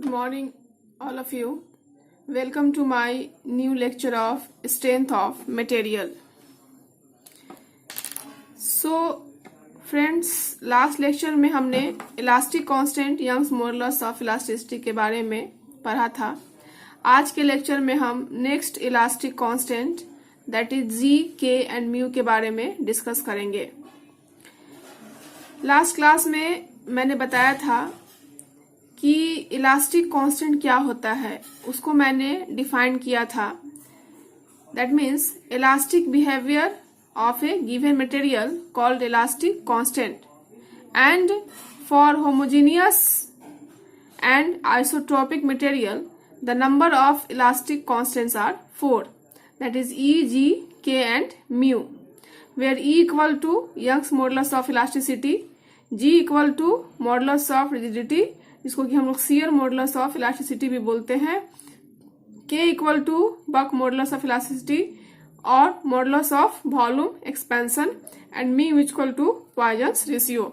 Good morning, all of you. Welcome to my new lecture of strength of material. So, friends, last lecture में हमने elastic constant Young's modulus of elasticity के बारे में पढ़ा था. आज के लेक्चर में हम next elastic constant that is G, K and mu के बारे में डिस्कस करेंगे. लास्ट क्लास में मैंने बताया था कि इलास्टिक कांस्टेंट क्या होता है, उसको मैंने डिफाइन किया था. That means elastic behaviour of a given material called elastic constant, and for homogeneous and isotropic material the number of elastic constants are 4, that is E, G, K and mu, where E equal to Young's modulus of elasticity, G equal to modulus of rigidity, जिसको कि हम लोग shear modulus of elasticity भी बोलते हैं, K equal to bulk modulus of elasticity और modulus of volume expansion, and mu equal to Poisson's ratio,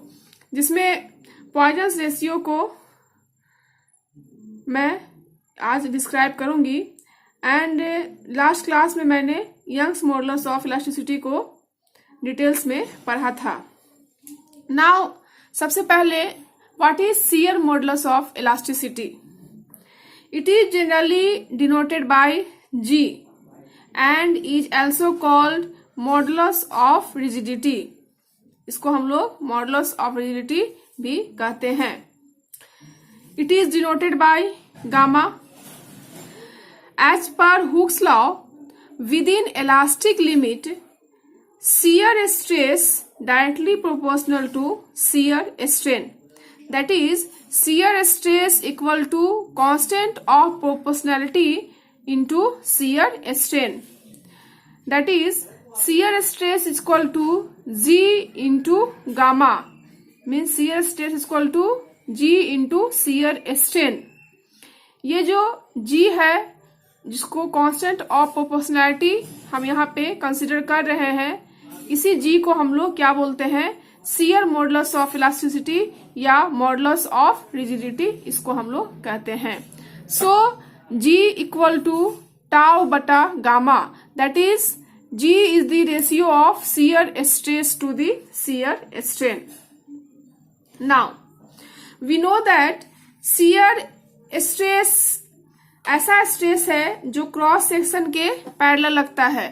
जिसमें Poisson's ratio को मैं आज डिस्क्राइब करूंगी. एंड लास्ट क्लास में मैंने यंग्स मॉडुलस ऑफ इलास्टिसिटी को डिटेल्स में पढ़ा था. नाउ सबसे पहले what is shear modulus of elasticity? It is generally denoted by G and is also called modulus of rigidity. इसको हम लोग modulus of rigidity भी कहते हैं. It is denoted by gamma. As per Hooke's law, within elastic limit, shear stress directly proportional to shear strain. That is, shear stress equal to constant of proportionality into shear strain. That is, shear stress is equal to G into gamma. Means shear stress is equal to G into shear strain. ये जो G है, जिसको constant of proportionality हम यहाँ पे consider कर रहे हैं, इसी G को हम लोग क्या बोलते हैं? शियर मॉडुलस ऑफ इलास्टिसिटी या मॉडुलस ऑफ रिजिडिटी, इसको हम लोग कहते हैं. So G equal to tau बटा gamma, that is G is the ratio of shear stress to the shear strain. Now we know that shear stress ऐसा stress है जो क्रॉस सेक्शन के पैरेलल लगता है.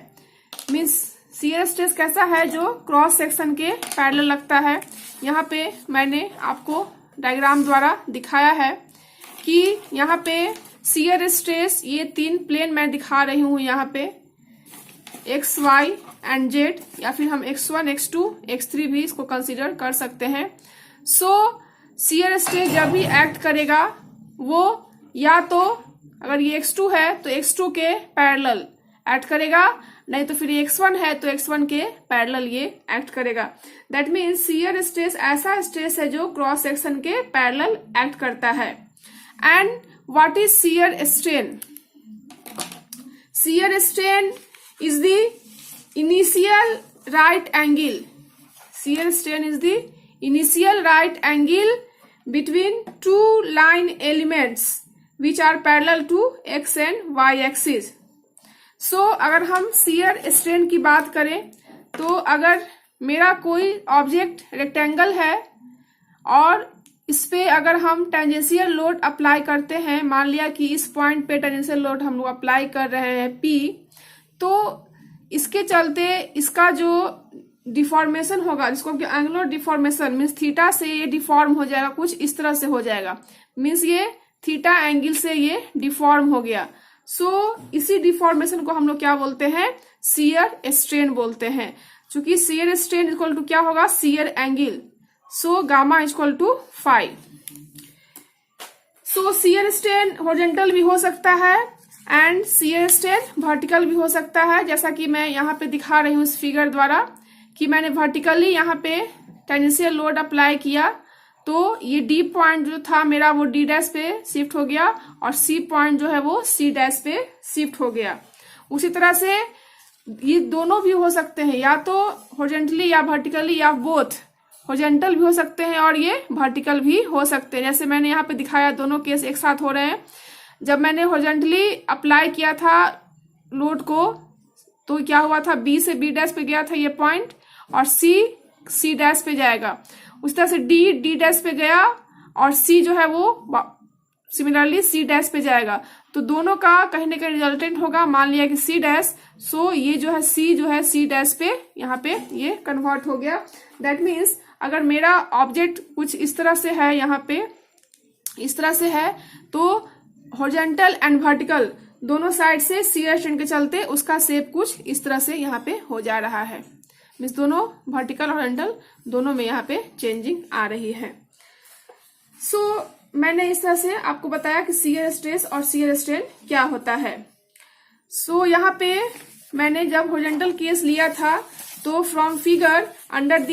मीन्स शियर स्ट्रेस कैसा है? जो क्रॉस सेक्शन के पैरेलल लगता है. यहाँ पे मैंने आपको डायग्राम द्वारा दिखाया है कि यहाँ पे शियर स्ट्रेस, ये 3 प्लेन मैं दिखा रही हूँ यहाँ पे, एक्स, वाई एंड जेड, या फिर हम x1, x2, x3 भी इसको कंसीडर कर सकते हैं. सो शियर स्ट्रेस जब भी एक्ट करेगा वो या तो अगर ये x2 है तो x2 के पैरेलल एक्ट करेगा, नहीं तो फिर x1 है तो x1 के पैरेलल ये एक्ट करेगा. दैट मीन्स शियर स्ट्रेस ऐसा स्ट्रेस है जो क्रॉस सेक्शन के पैरेलल एक्ट करता है. And what is shear strain? Shear strain is the initial right angle. Shear strain is the initial right angle between 2 line elements which are parallel to x and y axis. So अगर हम shear strain की बात करें तो अगर मेरा कोई object rectangle है और इस पे अगर हम टेंजेंशियल लोड अप्लाई करते हैं, मान लिया कि इस पॉइंट पे टेंजेंशियल लोड हम लोग अप्लाई कर रहे हैं P, तो इसके चलते इसका जो डिफॉर्मेशन होगा, जिसको कि एंगुलर डिफॉर्मेशन मीन्स थीटा से ये डिफॉर्म हो जाएगा, कुछ इस तरह से हो जाएगा. मीन्स ये थीटा एंगल से ये डिफॉर्म हो गया. सो इसी डिफॉर्मेशन को हम लोग क्या बोलते हैं? शियर स्ट्रेन बोलते हैं. चूंकि शियर स्ट्रेन इक्वल टू क्या होगा? Shear angle. So gamma equal to 5. So shear strain horizontal भी हो सकता है एंड शियर स्ट्रेन वर्टिकल भी हो सकता है. जैसा कि मैं यहाँ पे दिखा रही हूँ इस फिगर द्वारा कि मैंने वर्टिकली यहाँ पे टेंजेंशियल लोड अप्लाई किया तो ये डी पॉइंट जो था मेरा वो डी डैश पे शिफ्ट हो गया और सी पॉइंट जो है वो सी डैश पे शिफ्ट हो गया. उसी तरह से ये दोनों भी हो सकते हैं, या तो हॉरिजॉन्टली या वर्टिकली या बोथ. हॉरिजॉन्टल भी हो सकते हैं और ये वर्टिकल भी हो सकते हैं। जैसे मैंने यहाँ पे दिखाया, दोनों केस एक साथ हो रहे हैं। जब मैंने हॉरिजॉन्टली अप्लाई किया था लोड को तो क्या हुआ था, बी से बी डैश पे गया था ये पॉइंट, और सी डैश पे जाएगा। उस तरह से डी डैश पे गया और सी जो है वो सिमिलरली सी डैश पे जाएगा। तो दोनों का कहीं ना कहीं रिजल्टेंट होगा। मान लिया कि सी डैश, सो ये जो है सी डैश पे यहाँ पे ये कन्वर्ट हो गया। दैट मीन्स अगर मेरा ऑब्जेक्ट कुछ इस तरह से है, यहाँ पे इस तरह से है, तो हॉरिजॉन्टल एंड वर्टिकल दोनों साइड से शियर स्ट्रेन के चलते उसका शेप कुछ इस तरह से यहाँ पे हो जा रहा है। मीन्स दोनों वर्टिकल और हॉरिजॉन्टल दोनों में यहाँ पे चेंजिंग आ रही है। सो मैंने इस तरह से आपको बताया कि शियर स्ट्रेस और शियर स्ट्रेन क्या होता है। सो यहाँ पे मैंने जब हॉरिजॉन्टल केस लिया था तो from figure under the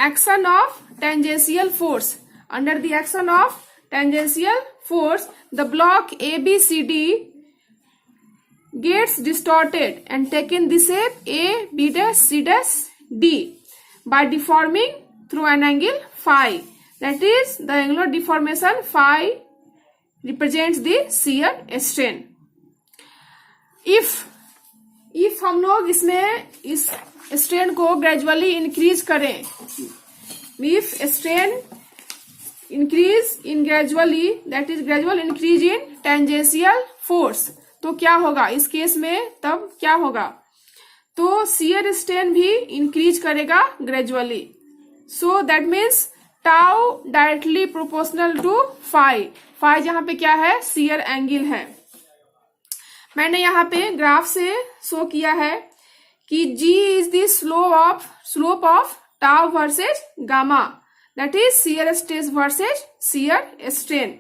action of tangential force, under the action of tangential force the block ABCD gets distorted and taken the shape A, B dash, C dash, D by deforming through an angle phi. That is the angular deformation phi represents the shear strain. if हम लोग इसमें इस strain को gradually increase करें, if strain increase in gradually, that is gradual increase in tangential force, तो क्या होगा इस केस में, तब क्या होगा, तो शियर स्ट्रेन भी इंक्रीज करेगा gradually. So that means tau directly proportional to phi. Phi जहां पे क्या है, शियर एंगल है। मैंने यहाँ पे ग्राफ से शो किया है कि G is the slope of tau versus gamma, that is shear stress versus shear strain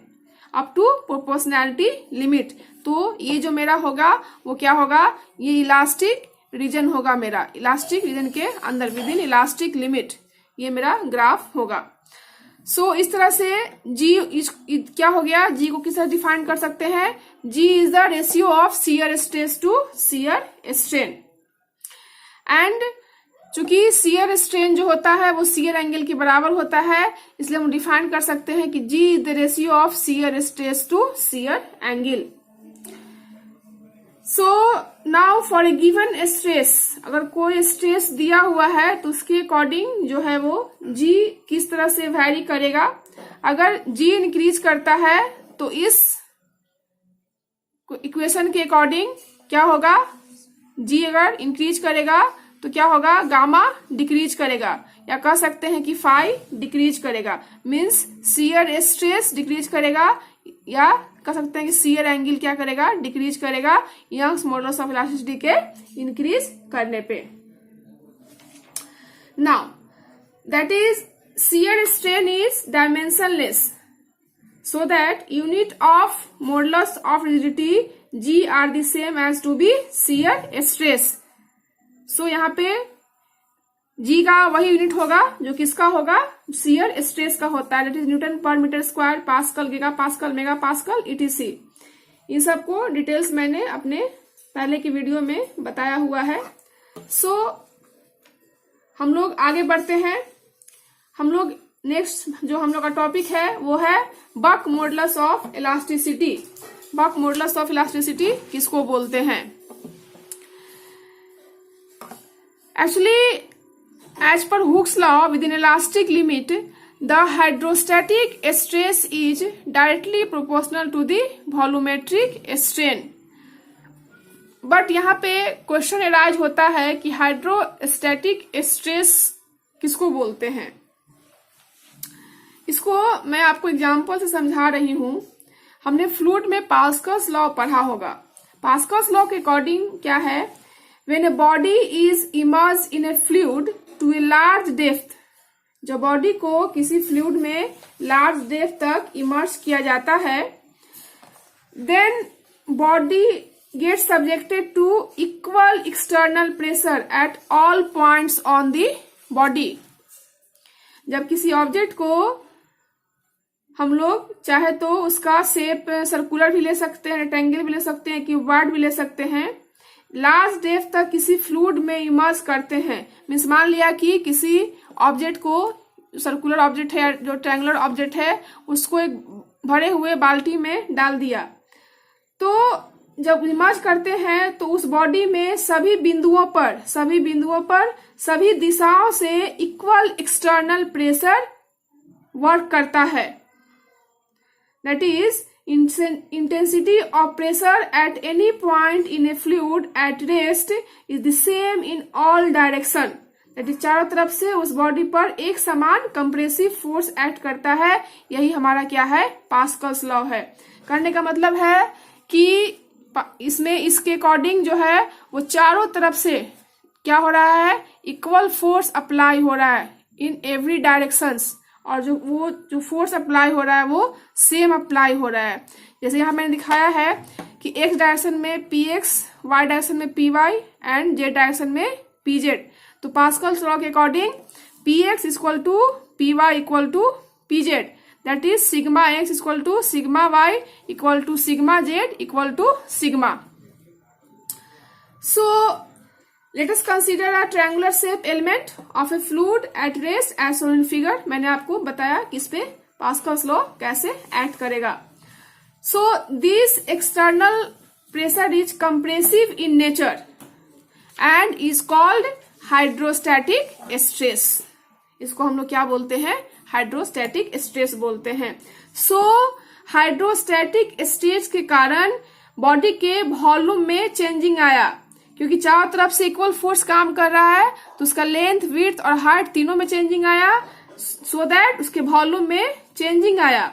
up to proportionality limit. तो ये जो मेरा होगा वो क्या होगा, ये इलास्टिक रीजन होगा मेरा, इलास्टिक रीजन के अंदर विद इन इलास्टिक लिमिट ये मेरा ग्राफ होगा। सो इस तरह से G क्या हो गया, G को किस तरह डिफाइन कर सकते हैं, G is the ratio of shear stress to shear strain. And चूंकि शियर स्ट्रेन जो होता है वो शियर एंगल के बराबर होता है, इसलिए हम डिफाइन कर सकते हैं कि G is the ratio of shear stress to shear angle. So now for a given stress, अगर कोई स्ट्रेस दिया हुआ है तो उसके अकॉर्डिंग जो है वो G किस तरह से वैरी करेगा। अगर G इंक्रीज करता है तो इस इक्वेशन के अकॉर्डिंग क्या होगा, G अगर इंक्रीज करेगा तो क्या होगा, गामा डिक्रीज करेगा, या कह सकते हैं कि फाई डिक्रीज करेगा। मीन्स शियर स्ट्रेस डिक्रीज करेगा, या कह सकते हैं कि शियर एंगल क्या करेगा, डिक्रीज करेगा यंग्स मॉडुलस ऑफ इलास्टिसिटी के इंक्रीज करने पे। Now that is shear strain is dimensionless, so that unit of modulus of rigidity G are the same as to be shear stress. So यहाँ पे G का वही unit होगा जो किसका होगा, शियर स्ट्रेस का होता है, that is newton per metre square, pascal, giga pascal, mega pascal, ETC। इन सबको डिटेल्स मैंने अपने पहले की वीडियो में बताया हुआ है। सो हम लोग आगे बढ़ते हैं। हम लोग नेक्स्ट जो हम लोग का टॉपिक है वो है bulk modulus of elasticity. Bulk modulus of elasticity किसको बोलते हैं? Actually as per Hooke's law within elastic limit the hydrostatic stress is directly proportional to the volumetric strain. But यहाँ पे क्वेश्चन अराइज होता है कि हाइड्रोस्टैटिक स्ट्रेस किसको बोलते हैं। इसको मैं आपको एग्जांपल से समझा रही हूं। हमने फ्लूइड में पास्कल्स लॉ पढ़ा होगा। पास्कल्स लॉ के अकॉर्डिंग क्या है, when a body is emerged in a fluid to a large depth, जब बॉडी को किसी फ्लूइड में लार्ज डेप्थ तक इमर्ज किया जाता है, then body get subjected to equal external pressure at all points on the body. जब किसी ऑब्जेक्ट को हम लोग चाहे तो उसका शेप सर्कुलर भी ले सकते हैं, रेक्टेंगल भी ले सकते हैं, क्यूबॉइड भी ले सकते हैं, लार्ज डेप्थ तक किसी फ्लूइड में इमर्ज करते हैं। मीन्स मान लिया कि किसी ऑब्जेक्ट को सर्कुलर ऑब्जेक्ट है, जो ट्रायंगुलर ऑब्जेक्ट है, उसको एक भरे हुए बाल्टी में डाल दिया। तो जब इमर्ज करते हैं तो उस बॉडी में सभी बिंदुओं पर सभी दिशाओं से इक्वल एक्सटर्नल प्रेशर वर्क करता है। That is intensity of pressure at any point in a fluid at rest is the same in all direction। That is चारों तरफ से उस बॉडी पर एक समान कंप्रेसिव फोर्स एक्ट करता है। यही हमारा क्या है, पास्कल्स लॉ है। करने का मतलब है कि इसमें इसके अकॉर्डिंग जो है वो चारों तरफ से क्या हो रहा है, इक्वल फोर्स अप्लाई हो रहा है इन एवरी डायरेक्शंस, और जो फोर्स अप्लाई हो रहा है वो सेम अप्लाई हो रहा है। जैसे यहाँ मैंने दिखाया है कि x डायरेक्शन में px, y डायरेक्शन में py एंड z डायरेक्शन में pz। तो पास्कल्स लॉ के according px equal to py equal to pz, that is sigma x equal to sigma y equal to sigma z equal to sigma. So let us consider a triangular shape element of a fluid at rest as shown in figure। मैंने आपको बताया कि इस पे Pascal's law कैसे act करेगा। So this external pressure is compressive in nature and is called hydrostatic stress। इसको हम लोग क्या बोलते हैं, हाइड्रोस्टैटिक स्ट्रेस बोलते हैं। So हाइड्रोस्टैटिक स्ट्रेस के कारण बॉडी के वॉल्यूम में चेंजिंग आया, क्योंकि चारों तरफ से इक्वल फोर्स काम कर रहा है, तो उसका लेंथ, विड्थ और हाइट तीनों में चेंजिंग आया, सो दैट उसके वॉल्यूम में चेंजिंग आया।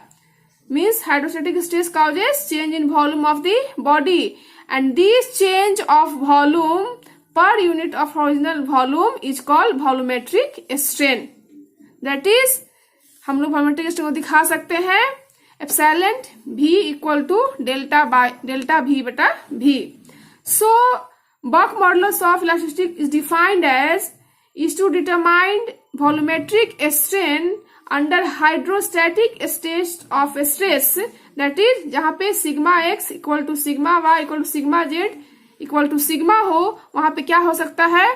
Means hydrostatic stress causes change in volume of the body and this change of volume per unit of original volume is called volumetric strain. That is हम लोग volumetric strain को दिखा सकते हैं epsilon v equal to delta v बटा v। So Buck modulus of elasticity is defined as is to determine volumetric strain under hydrostatic state of stress, that is जहाँ पे sigma x equal to sigma y equal to sigma z equal to sigma हो, वहां पे क्या हो सकता है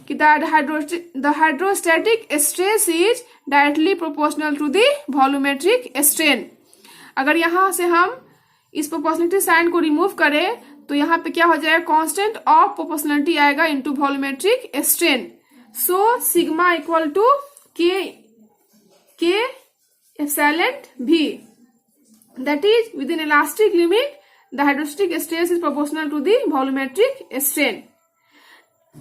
कि the hydrostatic stress is directly proportional to the volumetric strain। अगर यहाँ से हम इस प्रोपोर्शनलिटी साइन को रिमूव करें तो यहाँ पे क्या हो जाएगा, कांस्टेंट ऑफ प्रोपोर्शनलिटी आएगा into volumetric strain. So sigma equal to K epsilon v, that is within elastic limit the hydrostatic stress is proportional to the volumetric strain.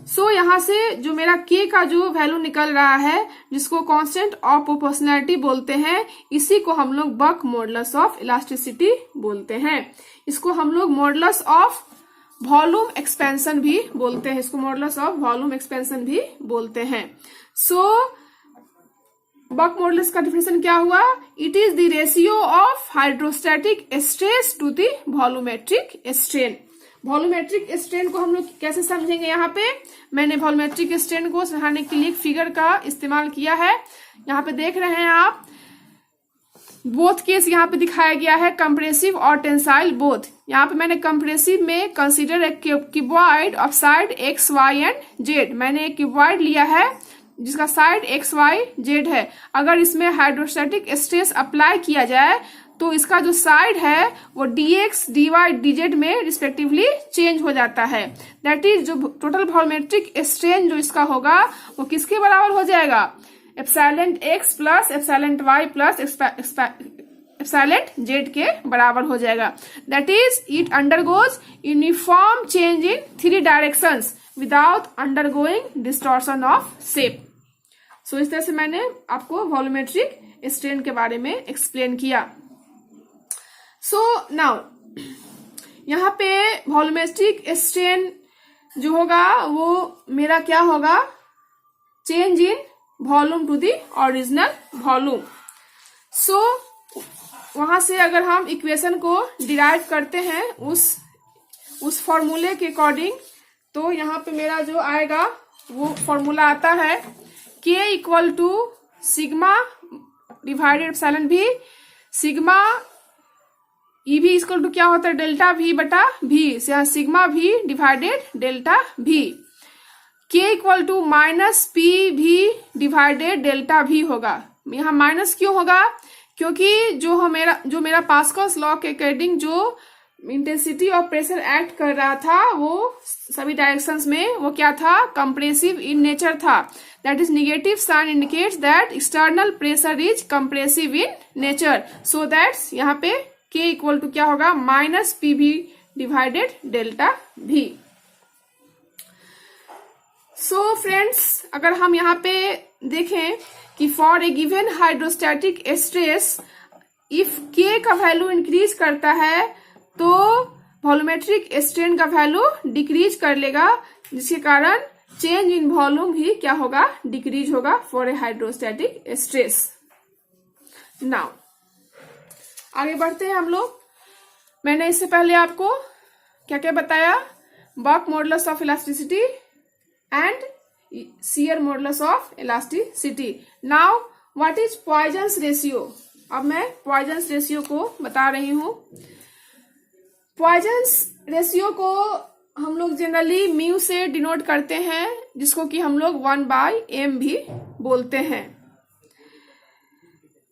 So यहाँ से जो मेरा k का जो वैल्यू निकल रहा है, जिसको कांस्टेंट ऑफ प्रोपोर्शनलिटी बोलते हैं, इसी को हम लोग बक मॉडुलस ऑफ इलास्टिसिटी बोलते हैं। इसको हम लोग मॉडुलस ऑफ वॉल्यूम एक्सपेंशन भी बोलते हैं, इसको मॉडुलस ऑफ वॉल्यूम एक्सपेंशन भी बोलते हैं। सो बक मॉडुलस का डिफिनेशन क्या हुआ, it is the ratio of hydrostatic stress to the volumetric strain. Volumetric strain को हम लोग कैसे समझेंगे, यहाँ पे मैंने वॉल्यूमेट्रिक स्ट्रेन को समझाने के लिए फिगर का इस्तेमाल किया है। यहाँ पे देख रहे हैं आप, बोथ केस यहाँ पे दिखाया गया है, कंप्रेसिव और टेंसाइल बोथ। यहाँ पे मैंने कंप्रेसिव में consider a cuboid of side x y and z. मैंने एक क्यूबॉइड लिया है जिसका साइड एक्स वाई जेड है। अगर इसमें हाइड्रोस्टैटिक स्ट्रेस अप्लाई किया जाए तो इसका जो साइड है वो dx, dy, dz में रिस्पेक्टिवली चेंज हो जाता है। दैट इज जो टोटल वॉल्यूमेट्रिक स्ट्रेन जो इसका होगा वो किसके बराबर हो जाएगा, epsilon x plus epsilon y plus epsilon z के बराबर हो जाएगा। That is it undergoes uniform change in 3 directions without undergoing distortion of shape. So इस तरह से मैंने आपको वॉल्यूमेट्रिक स्ट्रेन के बारे में एक्सप्लेन किया। सो नाउ यहाँ पे वॉल्यूमेट्रिक स्ट्रेन जो होगा वो मेरा क्या होगा, change in volume to the original volume. So वहां से अगर हम इक्वेशन को डिराइव करते हैं उस फॉर्मूले के अकॉर्डिंग, तो यहाँ पे मेरा जो आएगा वो फॉर्मूला आता है k equal to sigma divided epsilon v, sigma ई भी इक्वल टू क्या होता है, डेल्टा v बटा v, sigma v divided delta v। k equal to minus P भी डिवाइडेड डेल्टा v होगा, यहाँ माइनस क्यों होगा? क्योंकि जो मेरा पास्कल्स लॉ के अकॉर्डिंग जो इंटेंसिटी ऑफ प्रेशर एक्ट कर रहा था वो सभी डायरेक्शंस में वो क्या था? कंप्रेसिव इन नेचर था. That is negative sign indicates that external pressure is compressive in nature. So that's यहाँ पे K इक्वल टू क्या होगा? Minus PV divided delta V. So friends, अगर हम यहाँ पे देखें कि for a given hydrostatic stress if K का वैल्यू इंक्रीज करता है तो वॉल्यूमेट्रिक स्ट्रेन का वैल्यू डिक्रीज कर लेगा, जिसके कारण चेंज इन वॉल्यूम भी क्या होगा? डिक्रीज होगा for a hydrostatic stress. Now आगे बढ़ते हैं हम लोग. मैंने इससे पहले आपको क्या क्या बताया? Bulk modulus of elasticity and shear modulus of elasticity. Now what is Poisson's ratio? अब मैं पॉइजन्स रेशियो को बता रही हूं. पॉइजन्स रेशियो को हम लोग जनरली म्यू से डिनोट करते हैं, जिसको कि हम लोग 1/m भी बोलते हैं.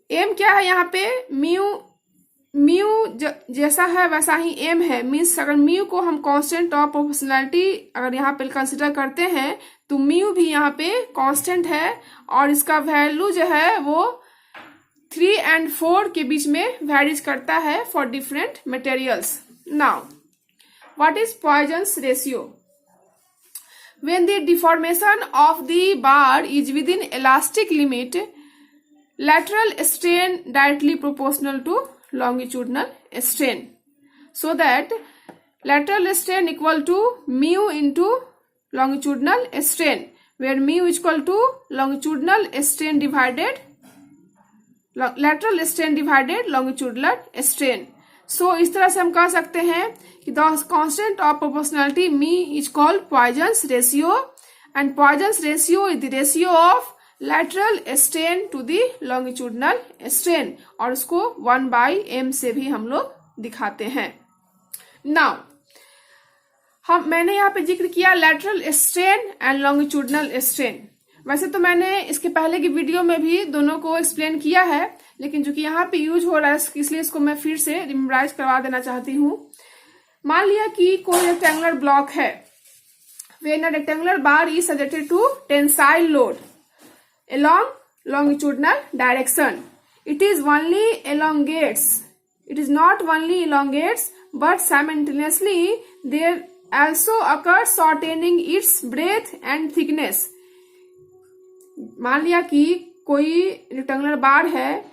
m क्या है यहाँ पे? म्यू जैसा है वैसा ही m है. मीन्स अगर म्यू को हम कांस्टेंट ऑफ प्रोपोर्शनैलिटी अगर यहाँ पे कंसिडर करते हैं तो म्यू भी यहाँ पे कांस्टेंट है और इसका वैल्यू जो है वो 3 and 4 के बीच में वैरीज करता है for different materials. Now, what is Poisson's ratio? When the deformation of the bar is within elastic limit, lateral strain directly proportional to longitudinal strain. So that lateral strain equal to mu into longitudinal strain, where mu is equal to longitudinal strain divided lateral strain divided longitudinal strain. So इस तरह से हम कह सकते हैं कि the constant of proportionality mu is called Poisson's ratio and Poisson's ratio is the ratio of lateral strain to the longitudinal strain, और उसको 1/m से भी हम लोग दिखाते हैं. नाउ मैंने यहाँ पे जिक्र किया lateral strain and longitudinal strain. वैसे तो मैंने इसके पहले की वीडियो में भी दोनों को एक्सप्लेन किया है, लेकिन जो कि यहाँ पे यूज हो रहा है इसलिए इसको मैं फिर से रिमेम्बराइज करवा देना चाहती हूँ. मान लिया कि कोई रेक्टेंगुलर ब्लॉक है. When a rectangular bar is subjected to tensile load along longitudinal direction, it is not only elongates but simultaneously there also occurs shortening its breadth and thickness. मान लिया कि कोई रेक्टेंगुलर बार है,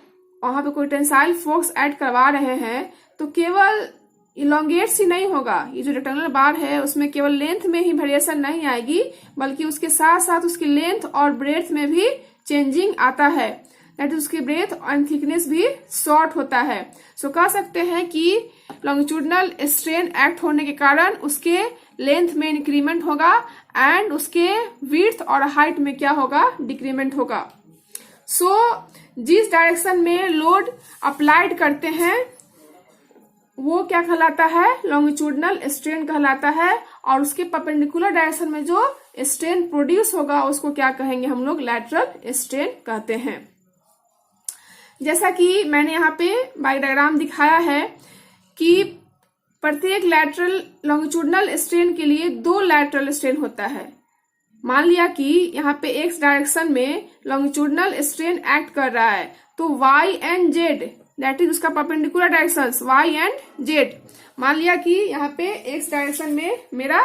वहां पे कोई टेंसाइल फोर्स ऐड करवा रहे हैं, तो केवल इलोंगेट्स ही नहीं होगा. ये जो रेक्टेंगुलर बार है उसमें केवल लेंथ में ही वेरिएशन नहीं आएगी, बल्कि उसके साथ साथ उसकी लेंथ और ब्रेथ में भी चेंजिंग आता है. दैट इज उसकी ब्रेथ और थिकनेस भी शॉर्ट होता है. सो कह सकते हैं कि लॉन्गिट्यूडनल स्ट्रेन एक्ट होने के कारण उसके लेंथ में इंक्रीमेंट होगा एंड उसके विड्थ और हाइट में क्या होगा? डिक्रीमेंट होगा. सो जिस डायरेक्शन में लोड अप्लाइड करते हैं वो क्या कहलाता है? लॉन्गिट्यूडनल स्ट्रेन कहलाता है, और उसके परपेंडिकुलर डायरेक्शन में जो स्ट्रेन प्रोड्यूस होगा उसको क्या कहेंगे हम लोग? लैटरल स्ट्रेन कहते हैं. जैसा कि मैंने यहाँ पे बाई डायग्राम दिखाया है कि प्रत्येक लैटरल लॉन्गिट्यूडनल स्ट्रेन के लिए 2 लैटरल स्ट्रेन होता है. मान लिया कि यहाँ पे एक्स डायरेक्शन में लॉन्गिट्यूडनल स्ट्रेन एक्ट कर रहा है, तो Y and Z that is उसका perpendicular direction Y and Z. मान लिया कि यहाँ पे एक्स डायरेक्शन में मेरा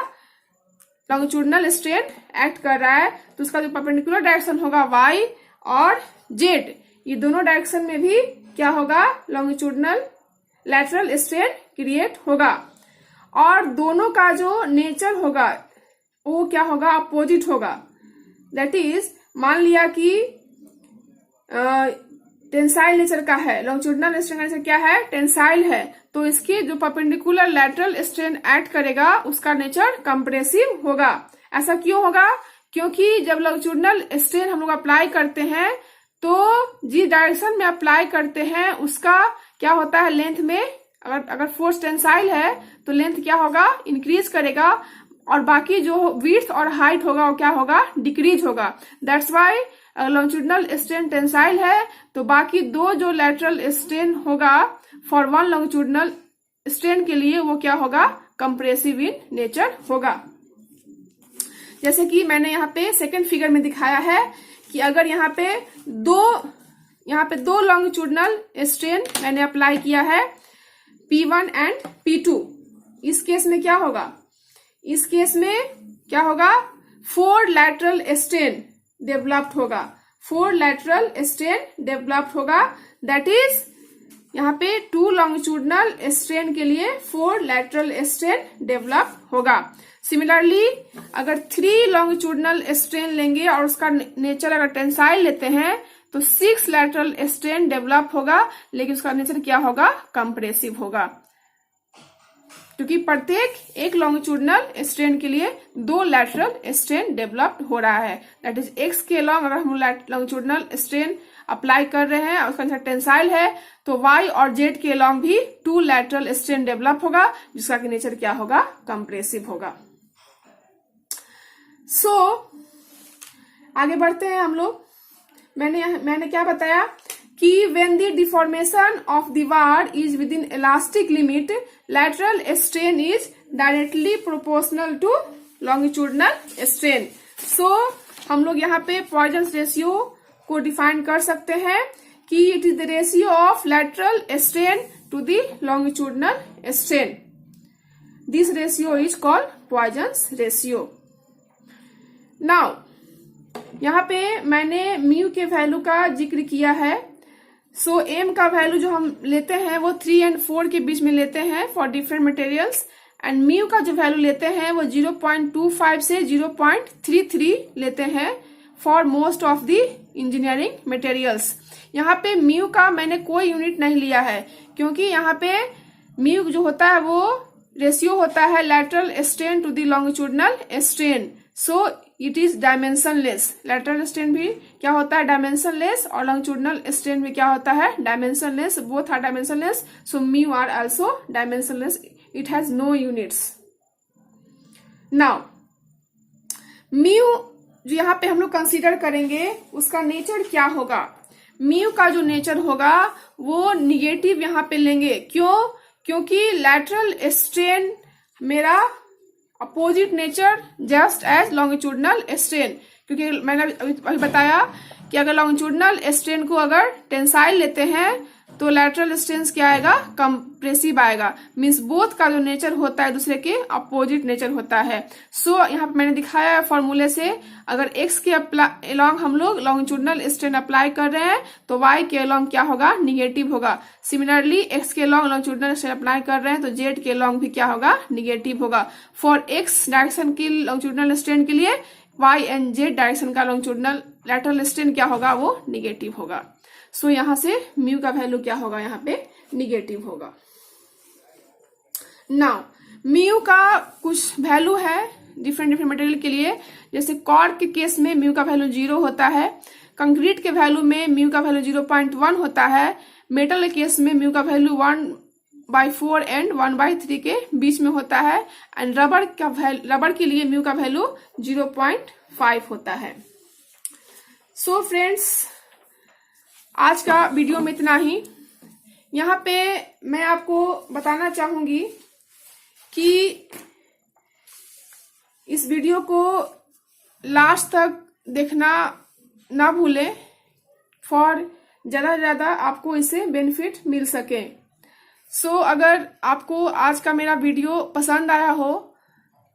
लॉन्गिट्यूडनल स्ट्रेन एक्ट कर रहा है, तो उसका जो परपेंडिकुलर डायरेक्शन होगा वाई और जेड, ये दोनों डायरेक्शन में भी क्या होगा? लॉन्गिट्यूडनल लैटरल स्ट्रेन क्रिएट होगा. और दोनों का जो नेचर होगा वो क्या होगा? अपोजिट होगा. दैट इज मान लिया कि टेंसाइल नेचर का है, लॉन्गिट्यूडनल स्ट्रेन का नेचर क्या है? टेंसाइल है, तो इसके जो परपेंडिकुलर लैटरल स्ट्रेन एक्ट करेगा उसका नेचर कंप्रेसिव होगा. ऐसा क्यों होगा? क्योंकि जब लॉन्गिट्यूडनल स्ट्रेन हम लोग अप्लाई करते हैं तो जिस डायरेक्शन में अप्लाई करते हैं उसका क्या होता है? लेंथ में अगर फोर्स टेंसाइल है तो लेंथ क्या होगा? इंक्रीज करेगा, और बाकी जो विड्थ और हाइट होगा वो क्या होगा, डिक्रीज होगा। That's why longitudinal strain tensile है तो बाकी दो जो लैटरल स्ट्रेन होगा फॉर वन लॉन्गिट्यूडनल स्ट्रेन के लिए वो क्या होगा, कंप्रेसिव इन नेचर होगा। जैसे कि मैंने यहाँ पे सेकेंड फिगर में दिखाया है कि अगर यहाँ पे दो लॉन्गिट्यूडनल स्ट्रेन मैंने अप्लाई किया है P1 एंड P2, इस केस में क्या होगा, इस केस में क्या होगा, 4 लैटरल स्ट्रेन डेवलप्ड होगा, 4 लैटरल स्ट्रेन डेवलप्ड होगा। दैट इज यहाँ पे 2 लॉन्गिट्यूडनल स्ट्रेन के लिए 4 लैटरल स्ट्रेन डेवलप होगा। सिमिलरली अगर 3 लॉन्गिट्यूडनल स्ट्रेन लेंगे और उसका नेचर अगर टेंसाइल लेते हैं तो 6 लैटरल स्ट्रेन डेवलप होगा, लेकिन उसका नेचर क्या होगा, कंप्रेसिव होगा, क्योंकि प्रत्येक एक लॉन्गिट्यूडनल स्ट्रेन के लिए 2 लैटरल स्ट्रेन डेवलप्ड हो रहा है। दैट इज एक्स के लॉन्ग अगर हम लॉन्गिट्यूडनल स्ट्रेन अप्लाई कर रहे हैं और उसका नेचर टेंसाइल है तो वाई और जेड के लॉन्ग भी 2 लैटरल स्ट्रेन डेवलप होगा, जिसका नेचर क्या होगा, कंप्रेसिव होगा। आगे बढ़ते हैं हम लोग। मैंने क्या बताया कि when the deformation of the wire is within elastic limit, lateral strain is directly proportional to longitudinal strain. हम लोग यहाँ पे पॉइजन रेशियो को डिफाइन कर सकते हैं कि it is the ratio of lateral strain to the longitudinal strain. This ratio is called Poisson ratio. Now यहाँ पे मैंने म्यू के वैल्यू का जिक्र किया है। एम का वैल्यू जो हम लेते हैं वो 3 and 4 के बीच में लेते हैं for different materials, and mu का जो वैल्यू लेते हैं वो 0.25 से 0.33 लेते हैं for most of the engineering materials. यहाँ पे म्यू का मैंने कोई यूनिट नहीं लिया है, क्योंकि यहाँ पे म्यू जो होता है वो रेशियो होता है lateral strain to the longitudinal strain, so it is dimensionless. Lateral strain भी क्या होता है, डायमेंशनलेस, और लॉन्गिट्यूडनल स्ट्रेन भी क्या होता है, dimensionless. Both are dimensionless, so mu are also dimensionless, it has no units. Now mu जो यहाँ पे हम लोग कंसीडर करेंगे उसका नेचर क्या होगा। म्यू का जो नेचर होगा वो निगेटिव यहाँ पे लेंगे। क्यों? क्योंकि लैटरल स्ट्रेन मेरा opposite nature just as longitudinal strain, क्योंकि मैंने अभी बताया कि अगर लॉन्गिट्यूडनल स्ट्रेन को अगर टेंसाइल लेते हैं तो लैटरल स्ट्रेन क्या आएगा, कंप्रेसिव आएगा। मीन्स बोथ का जो नेचर होता है दूसरे के अपोजिट नेचर होता है। यहाँ पे मैंने दिखाया है फॉर्मूले से, अगर x के अलॉन्ग हम लोग लॉन्गिट्यूडनल स्ट्रेन अप्लाई कर रहे हैं तो y के अलॉन्ग क्या होगा, निगेटिव होगा। सिमिलरली x के अलॉन्ग लॉन्गिट्यूडनल स्ट्रेन अप्लाई कर रहे हैं तो z के अलॉन्ग भी क्या होगा, निगेटिव होगा। फॉर x डायरेक्शन की लॉन्गिट्यूडनल स्ट्रेन के लिए y एंड z डायरेक्शन का लॉन्गिट्यूडनल लैटरल स्ट्रेन क्या होगा, वो निगेटिव होगा। यहाँ से म्यू का वैल्यू क्या होगा, यहाँ पे निगेटिव होगा। नाउ म्यू का कुछ वैल्यू है डिफरेंट मटेरियल के लिए, जैसे कॉर्क के केस में म्यू का वैल्यू 0 होता है, कंक्रीट के वैल्यू में म्यू का वैल्यू 0.1 होता है, मेटल के केस में म्यू का वैल्यू 1/4 एंड 1/3 के बीच में होता है, एंड रबर के लिए म्यू का वैल्यू 0.5 होता है। फ्रेंड्स, आज का वीडियो में इतना ही। यहाँ पे मैं आपको बताना चाहूंगी कि इस वीडियो को लास्ट तक देखना ना भूलें, फॉर ज्यादा से ज्यादा आपको इससे बेनिफिट मिल सके। अगर आपको आज का मेरा वीडियो पसंद आया हो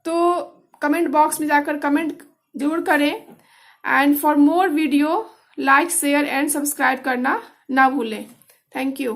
तो कमेंट बॉक्स में जाकर कमेंट जरूर करें, and for more video like share and subscribe करना ना भूलें। Thank you.